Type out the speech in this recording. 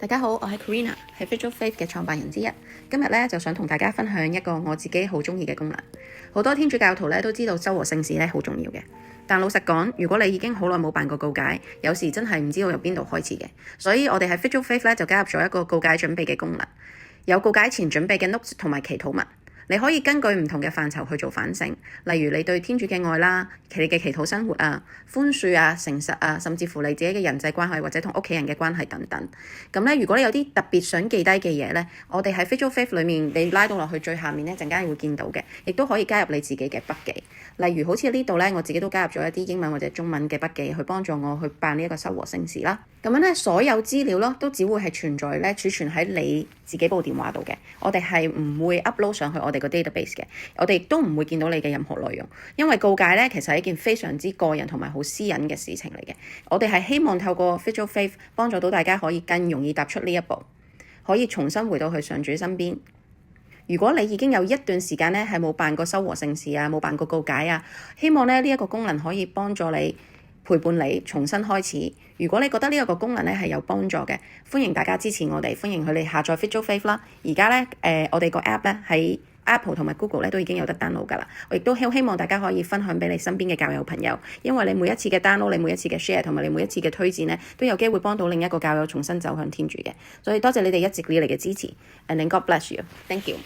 大家好，我係 Karina， 係 Visual Faith 嘅創辦人之一。今日咧就想同大家分享一個我自己好中意嘅功能。好多天主教徒咧都知道修和聖事咧好重要嘅，但老實講，如果你已經好耐冇辦過告解，有時真係唔知道由邊度開始嘅。所以我哋喺 Visual Faith 咧就加入咗一個告解準備嘅功能，有告解前準備嘅 notes 同埋祈禱文。你可以根據唔同嘅範疇去做反省，例如你對天主嘅愛啦，你嘅祈禱生活啊、寬恕啊、誠實啊，甚至乎你自己嘅人際關係或者同屋企人嘅關係等等。咁咧，如果你有啲特別想記低嘅嘢咧，我哋喺 Visual Faith 裏面，你拉到落去最下面咧，陣間會見到嘅，亦都可以加入你自己嘅筆記。例如好似呢度咧，我自己都加入咗一啲英文或者中文嘅筆記，去幫助我去辦呢一個修和聖事啦。咁樣咧，所有資料咯，都只會係存在咧儲存喺你自己部電話度嘅。我哋係唔會 upload 上去我哋個 database 嘅，我哋亦都唔會見到你嘅任何內容。因為告解咧，其實係一件非常之個人同埋好私隱嘅事情嚟嘅。我哋係希望透過 Visual Faith 幫助到大家可以更容易踏出呢一步，可以重新回到去上主身邊。如果你已經有一段時間咧係冇辦過修和聖事啊，冇辦過告解啊，希望咧呢一個功能可以幫助你，陪伴你重新開始。如果你覺得呢一個功能咧係有幫助嘅，歡迎大家支持我哋，歡迎佢哋下載 Visual Faith 啦。而家咧我哋個 app 咧喺 Apple 同埋 Google 咧都已經有得 download 㗎啦。我亦都希望大家可以分享俾你身邊嘅教友朋友，因為你每一次嘅 download， 你每一次嘅 share 同埋你每一次嘅推薦咧，都有機會幫到另一個教友重新走向天主嘅。所以多謝你哋一直以嚟嘅支持 ，and then God bless you，thank you。